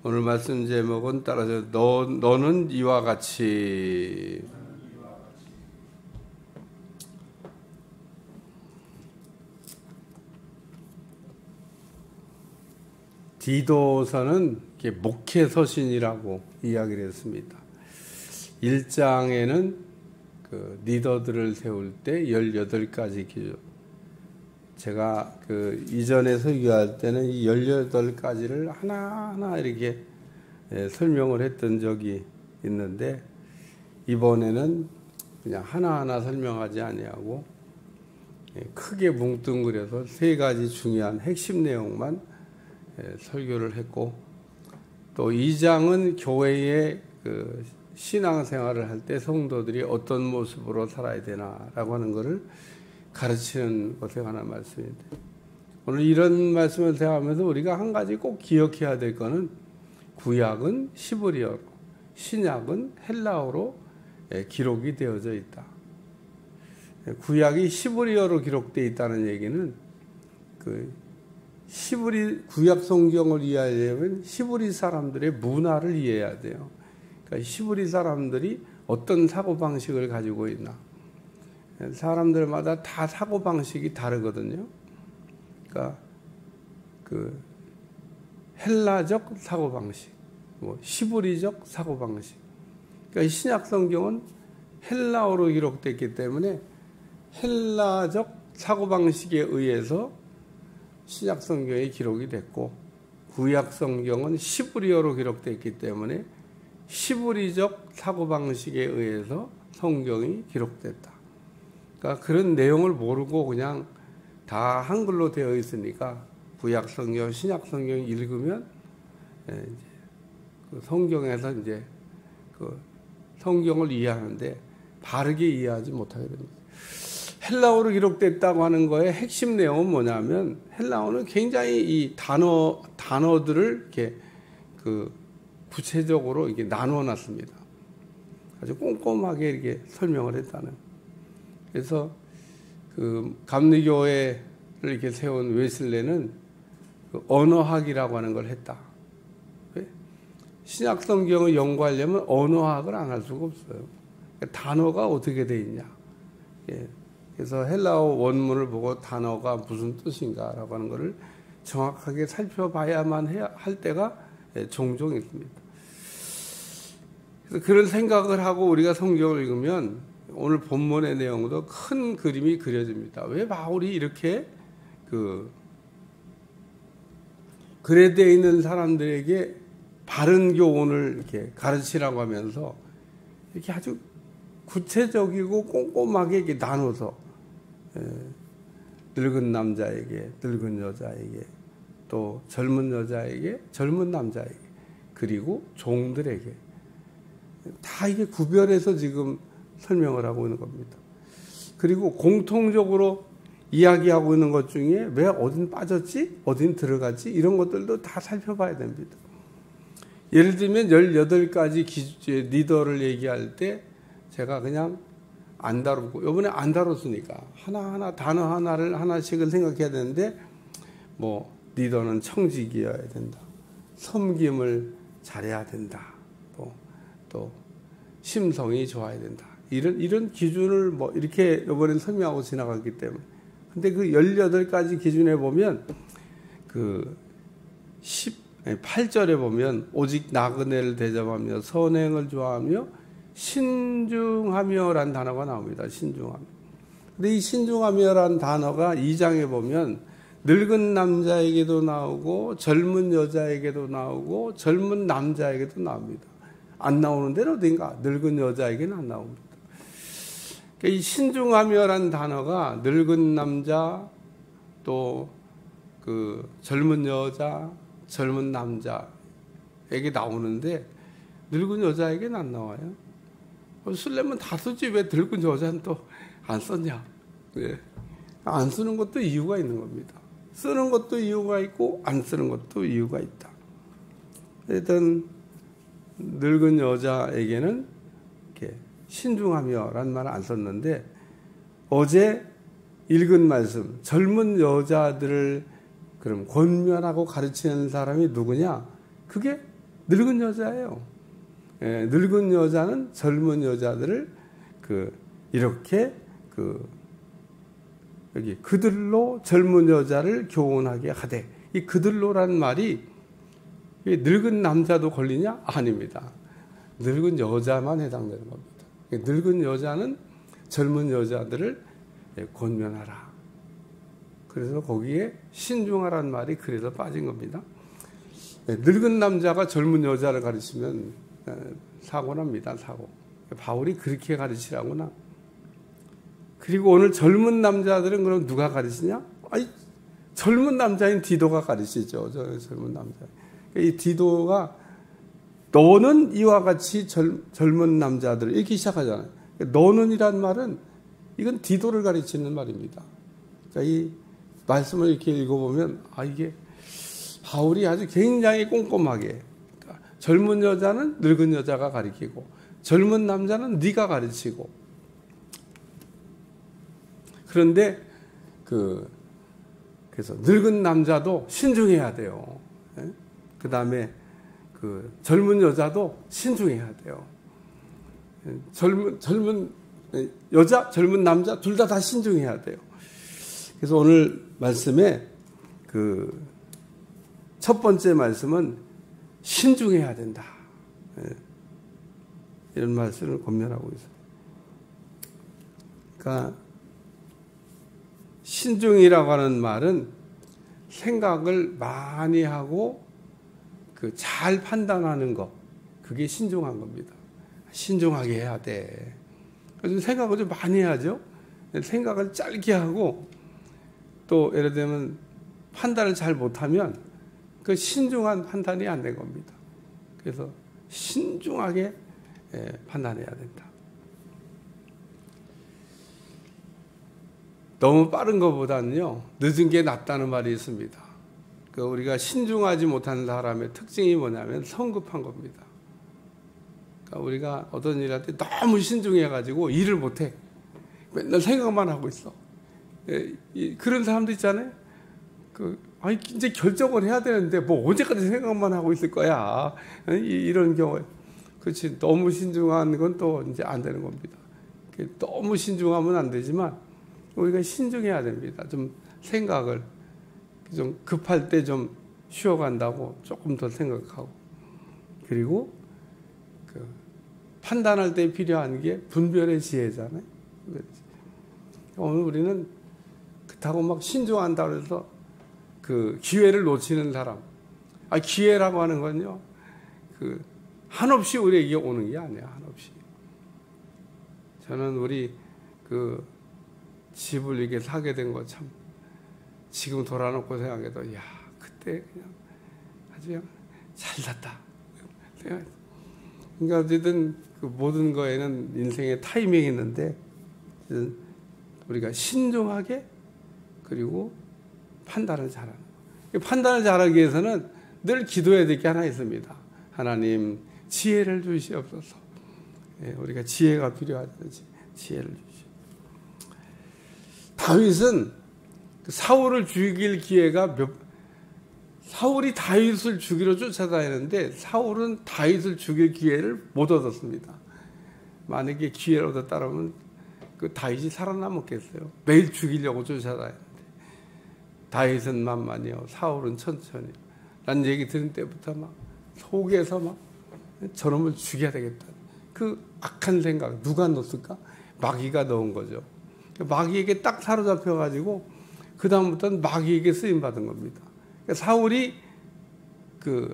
오늘 말씀 제목은 따라서 너는 이와 같이. 디도서는 목회 서신이라고 이야기를 했습니다. 1장에는 그 리더들을 세울 때 18가지 기준. 제가 그 이전에 설교할 때는 이 18가지를 하나하나 이렇게 설명을 했던 적이 있는데, 이번에는 그냥 하나하나 설명하지 아니하고 크게 뭉뚱그려서 3가지 중요한 핵심 내용만 설교를 했고, 또 2장은 교회의 그 신앙생활을 할 때 성도들이 어떤 모습으로 살아야 되나라고 하는 것을 가르치는 것에 관한 말씀입니다. 오늘 이런 말씀을 생각하면서 우리가 한 가지 꼭 기억해야 될 것은, 구약은 히브리어로, 신약은 헬라어로 기록이 되어져 있다. 구약이 히브리어로 기록되어 있다는 얘기는 그 구약 성경을 이해하려면 히브리 사람들의 문화를 이해해야 돼요. 그러니까 히브리 사람들이 어떤 사고방식을 가지고 있나. 사람들마다 다 사고방식이 다르거든요. 그러니까 그 헬라적 사고방식, 히브리적 사고방식. 그러니까 신약 성경은 헬라어로 기록됐기 때문에 헬라적 사고방식에 의해서 신약 성경이 기록이 됐고, 구약 성경은 히브리어로 기록됐기 때문에 히브리적 사고방식에 의해서 성경이 기록됐다. 그러니까 그런 내용을 모르고 그냥 다 한글로 되어 있으니까 구약 성경, 신약 성경 읽으면 그 성경에서 이제 그 성경을 이해하는데 바르게 이해하지 못하게 됩니다. 헬라어로 기록됐다고 하는 거의 핵심 내용은 뭐냐면, 헬라어는 굉장히 이 단어들을 이렇게 그 구체적으로 이렇게 나누어 놨습니다. 아주 꼼꼼하게 이렇게 설명을 했다는. 그래서 그 감리교회를 이렇게 세운 웨슬레는 그 언어학이라고 하는 걸 했다. 신약 성경을 연구하려면 언어학을 안 할 수가 없어요. 그러니까 단어가 어떻게 돼 있냐. 그래서 헬라어 원문을 보고 단어가 무슨 뜻인가라고 하는 것을 정확하게 살펴봐야만 할 때가 종종 있습니다. 그래서 그런 생각을 하고 우리가 성경을 읽으면 오늘 본문의 내용도 큰 그림이 그려집니다. 왜 바울이 이렇게 그레드에 있는 사람들에게 바른 교훈을 이렇게 가르치라고 하면서 이렇게 아주 구체적이고 꼼꼼하게 이렇게 나눠서 늙은 남자에게, 늙은 여자에게, 또 젊은 여자에게, 젊은 남자에게, 그리고 종들에게 다 이게 구별해서 지금 설명을 하고 있는 겁니다. 그리고 공통적으로 이야기하고 있는 것 중에 왜 어딘 빠졌지? 어딘 들어갔지? 이런 것들도 다 살펴봐야 됩니다. 예를 들면 18가지 리더를 얘기할 때 제가 그냥 안 다루고, 이번에 안 다뤘으니까 하나하나 단어 하나를 하나씩은 생각해야 되는데, 리더는 청직이어야 된다. 섬김을 잘해야 된다. 또 심성이 좋아야 된다. 이런 기준을 이렇게 이번에 설명하고 지나갔기 때문에. 근데 그 18가지 기준에 보면 그 18절에 보면 오직 나그네를 대접하며 선행을 좋아하며 신중하며란 단어가 나옵니다. 신중하며. 근데 이 신중하며란 단어가 2장에 보면 늙은 남자에게도 나오고 젊은 여자에게도 나오고 젊은 남자에게도 나옵니다. 안 나오는 데는 어딘가? 늙은 여자에게는 안 나옵니다. 그러니까 이 신중하며란 단어가 늙은 남자, 또 그 젊은 여자, 젊은 남자에게 나오는데 늙은 여자에게는 안 나와요. 쓰려면 다 쓰지 왜 늙은 여자는 또 안 썼냐? 안 쓰는 것도 이유가 있는 겁니다. 쓰는 것도 이유가 있고 안 쓰는 것도 이유가 있다. 일단 늙은 여자에게는 이렇게 신중하며라는 말을 안 썼는데, 어제 읽은 말씀, 젊은 여자들을 그럼 권면하고 가르치는 사람이 누구냐? 그게 늙은 여자예요. 예, 늙은 여자는 젊은 여자들을 이렇게 여기 그들로 젊은 여자를 교훈하게 하되, 이 그들로라는 말이 늙은 남자도 걸리냐? 아닙니다. 늙은 여자만 해당되는 겁니다. 늙은 여자는 젊은 여자들을 권면하라. 그래서 거기에 신중하라는 말이 그래서 빠진 겁니다. 늙은 남자가 젊은 여자를 가르치면 사고납니다. 사고. 바울이 그렇게 가르치라구나. 그리고 오늘 젊은 남자들은 그럼 누가 가르치냐? 아니, 젊은 남자인 디도가 가르치죠. 젊은 남자. 이 디도가 너는 이와 같이 젊은 남자들 이렇게 시작하잖아요. 너는 이란 말은 이건 디도를 가르치는 말입니다. 그러니까 이 말씀을 이렇게 읽어보면 이게 바울이 아주 굉장히 꼼꼼하게, 그러니까 젊은 여자는 늙은 여자가 가르치고 젊은 남자는 네가 가르치고, 그런데 그래서 늙은 남자도 신중해야 돼요. 그 다음에 젊은 여자도 신중해야 돼요. 젊은 여자, 젊은 남자 둘 다 신중해야 돼요. 그래서 오늘 말씀에 첫 번째 말씀은 신중해야 된다. 이런 말씀을 권면하고 있어요. 그러니까 신중이라고 하는 말은 생각을 많이 하고 잘 판단하는 것, 그게 신중한 겁니다. 신중하게 해야 돼. 그래서 생각을 좀 많이 해야죠. 생각을 짧게 하고 또 예를 들면 판단을 잘 못하면 그 신중한 판단이 안 된 겁니다. 그래서 신중하게 판단해야 된다. 너무 빠른 것보다는요, 늦은 게 낫다는 말이 있습니다. 우리가 신중하지 못하는 사람의 특징이 뭐냐면 성급한 겁니다. 그러니까 우리가 어떤 일 할 때 너무 신중해가지고 일을 못해. 맨날 생각만 하고 있어. 그런 사람도 있잖아요. 이제 결정을 해야 되는데 뭐 언제까지 생각만 하고 있을 거야. 이런 경우에. 그렇지. 너무 신중한 건 또 이제 안 되는 겁니다. 너무 신중하면 안 되지만 우리가 신중해야 됩니다. 좀 생각을 좀 급할 때 좀 쉬어간다고 조금 더 생각하고, 그리고 판단할 때 필요한 게 분별의 지혜잖아요. 오늘 우리는 그렇다고 막 신중한다고 해서 기회를 놓치는 사람. 기회라고 하는 건요, 한없이 우리에게 오는 게 아니야, 한없이. 저는 우리 집을 이렇게 사게 된 거 참, 지금 돌아놓고 생각해도, 그때 그냥 아주 그냥 잘 샀다. 그러니까 어쨌든 모든 거에는 인생의 타이밍이 있는데, 우리가 신중하게, 그리고 판단을 잘하는 거. 판단을 잘하기 위해서는 늘 기도해야 될 게 하나 있습니다. 하나님, 지혜를 주시옵소서. 우리가 지혜가 필요하죠. 지혜를 주시옵소서. 다윗은 사울을 죽일 기회가 사울이 다윗을 죽이러 쫓아다니는데 사울은 다윗을 죽일 기회를 못 얻었습니다. 만약에 기회를 얻었다면 다윗이 살아남았겠어요. 매일 죽이려고 쫓아다니는데 다윗은 만만히요, 사울은 천천히. 난 얘기 들은 때부터 막 속에서 막 저놈을 죽여야 되겠다. 악한 생각 누가 넣었을까? 마귀가 넣은 거죠. 마귀에게 딱 사로잡혀가지고 그 다음부터는 마귀에게 쓰임받은 겁니다. 그러니까 사울이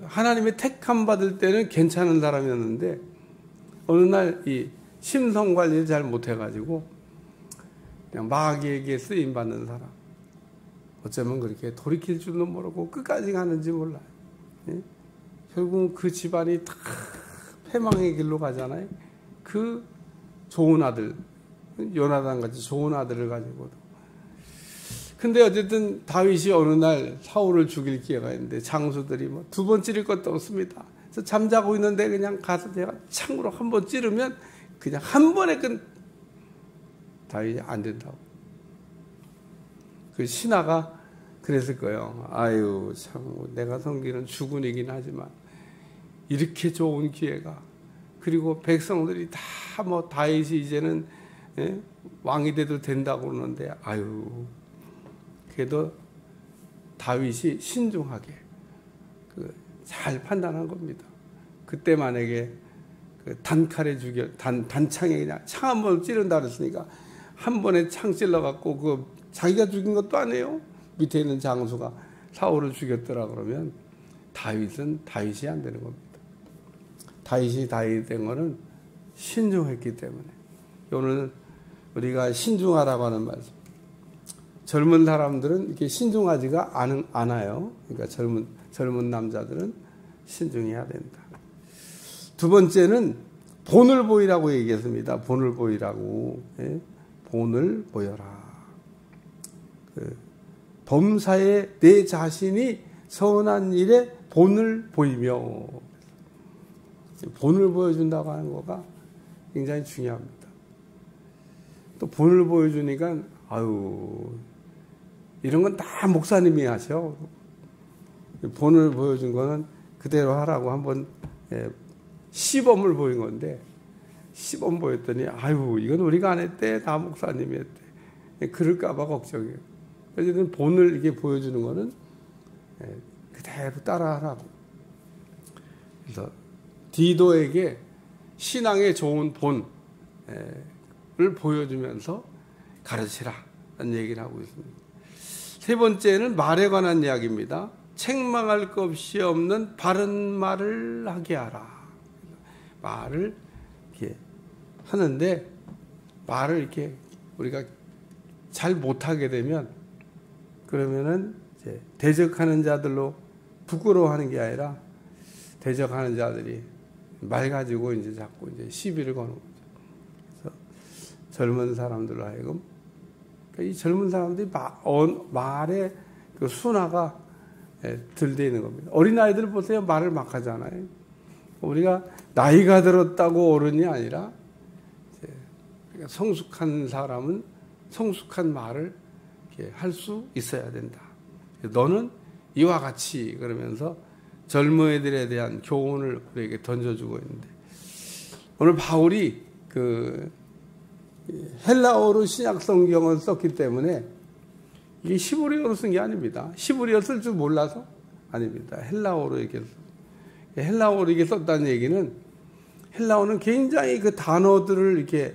하나님의 택함 받을 때는 괜찮은 사람이었는데 어느 날 이 심성 관리를 잘 못해가지고 그냥 마귀에게 쓰임받는 사람. 어쩌면 그렇게 돌이킬 줄도 모르고 끝까지 가는지 몰라요. 결국 그 집안이 다 패망의 길로 가잖아요. 좋은 아들, 요나단 같이 좋은 아들을 가지고도. 근데 어쨌든 다윗이 어느 날 사울을 죽일 기회가 있는데 장수들이 두 번 찌를 것도 없습니다. 그래서 잠자고 있는데 그냥 가서 제가 창으로 한 번 찌르면 그냥 한 번에 다윗이 안 된다고. 신하가 그랬을 거예요. 아유, 참 내가 섬기는 주군이긴 하지만 이렇게 좋은 기회가, 그리고 백성들이 다 뭐 다윗이 이제는 왕이 돼도 된다고 그러는데, 아유, 그래도 다윗이 신중하게 잘 판단한 겁니다. 그때 만약에 단칼에 단창에 그냥 창 한 번 찌른다 그랬으니까 한 번에 창 찔러갖고 자기가 죽인 것도 아니에요. 밑에 있는 장수가 사울을 죽였더라 그러면 다윗은 다윗이 안 되는 겁니다. 다윗이 다윗 된 거는 신중했기 때문에. 오늘 우리가 신중하라고 하는 말씀. 젊은 사람들은 이렇게 신중하지가 않아요. 그러니까 젊은 남자들은 신중해야 된다. 두 번째는 본을 보이라고 얘기했습니다. 본을 보이라고. 본을 보여라. 범사에 내 자신이 선한 일에 본을 보이며, 본을 보여준다고 하는 거가 굉장히 중요합니다. 또 본을 보여주니까 아유, 이런 건 다 목사님이 하셔. 본을 보여준 거는 그대로 하라고 한번 시범을 보인 건데, 시범 보였더니 아유, 이건 우리가 안 했대, 나 목사님이 했대. 그럴까봐 걱정이에요. 그래서 본을 이렇게 보여주는 거는 그대로 따라하라고. 그래서 디도에게 신앙의 좋은 본을 보여주면서 가르치라 라는 얘기를 하고 있습니다. 세 번째는 말에 관한 이야기입니다. 책망할 것 없이 없는 바른 말을 하게 하라. 말을 이렇게 하는데, 말을 이렇게 우리가 잘 못하게 되면, 그러면은 이제 대적하는 자들로 부끄러워하는 게 아니라, 대적하는 자들이 말 가지고 이제 자꾸 이제 시비를 거는 거죠. 그래서 젊은 사람들로 하여금, 이 젊은 사람들이 말에 그 순화가 덜 돼 있는 겁니다. 어린아이들 보세요. 말을 막 하잖아요. 우리가 나이가 들었다고 어른이 아니라, 그러니까 성숙한 사람은 성숙한 말을 할 수 있어야 된다. 너는 이와 같이, 그러면서 젊은이들에 대한 교훈을 우리에게 던져주고 있는데, 오늘 바울이 헬라어로 신약 성경을 썼기 때문에, 이게 히브리어로 쓴 게 아닙니다. 히브리어 쓸 줄 몰라서 아닙니다. 헬라어로 이렇게 썼다는 얘기는, 헬라어는 굉장히 그 단어들을 이렇게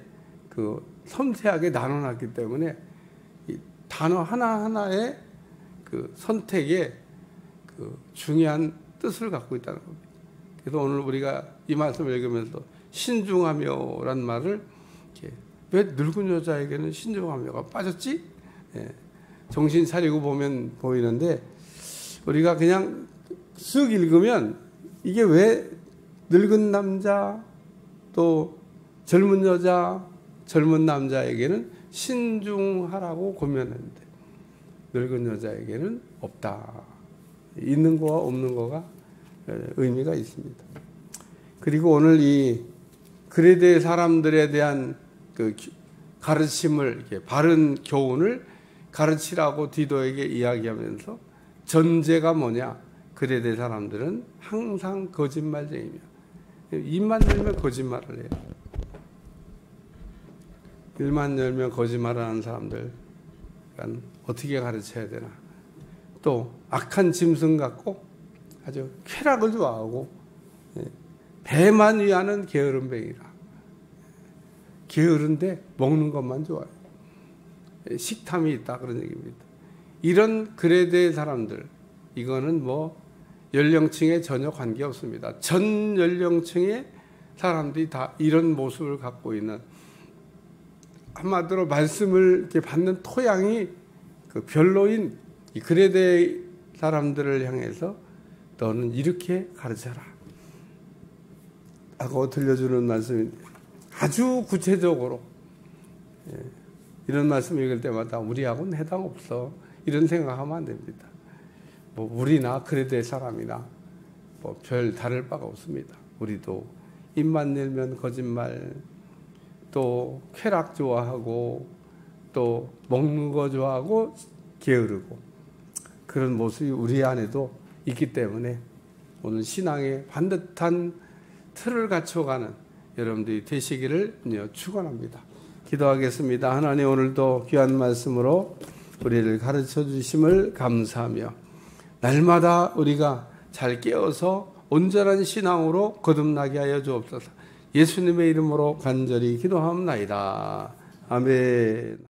섬세하게 나눠놨기 때문에 이 단어 하나하나의 그 선택에 중요한 뜻을 갖고 있다는 겁니다. 그래서 오늘 우리가 이 말씀을 읽으면서 신중하며라는 말을 이렇게, 왜 늙은 여자에게는 신중하며가 빠졌지? 정신 차리고 보면 보이는데, 우리가 그냥 쓱 읽으면 이게 왜 늙은 남자, 또 젊은 여자, 젊은 남자에게는 신중하라고 권면했는데, 늙은 여자에게는 없다. 있는 거와 없는 거가 의미가 있습니다. 그리고 오늘 이 그레데 사람들에 대한 그 가르침을, 이렇게 바른 교훈을 가르치라고 디도에게 이야기하면서, 전제가 뭐냐? 그레데 사람들은 항상 거짓말쟁이며, 입만 열면 거짓말을 해요. 입만 열면 거짓말을 하는 사람들, 그러니까 어떻게 가르쳐야 되나? 또 악한 짐승 같고 아주 쾌락을 좋아하고 배만 위하는 게으름뱅이라. 게으른데 먹는 것만 좋아해요. 식탐이 있다, 그런 얘기입니다. 이런 그레데 사람들, 이거는 뭐 연령층에 전혀 관계없습니다. 전 연령층의 사람들이 다 이런 모습을 갖고 있는, 한마디로 말씀을 이렇게 받는 토양이 별로인 이 그레데 사람들을 향해서 너는 이렇게 가르쳐라 하고 들려주는 말씀인데, 아주 구체적으로, 이런 말씀 읽을 때마다 우리하고는 해당 없어, 이런 생각하면 안 됩니다. 뭐 우리나 그레데 사람이나 뭐 별 다를 바가 없습니다. 우리도 입만 열면 거짓말, 또 쾌락 좋아하고, 또 먹는 거 좋아하고 게으르고, 그런 모습이 우리 안에도 있기 때문에 오늘 신앙의 반듯한 틀을 갖춰가는 여러분들이 되시기를 축원합니다. 기도하겠습니다. 하나님, 오늘도 귀한 말씀으로 우리를 가르쳐 주심을 감사하며 날마다 우리가 잘 깨어서 온전한 신앙으로 거듭나게 하여 주옵소서. 예수님의 이름으로 간절히 기도하옵나이다. 아멘.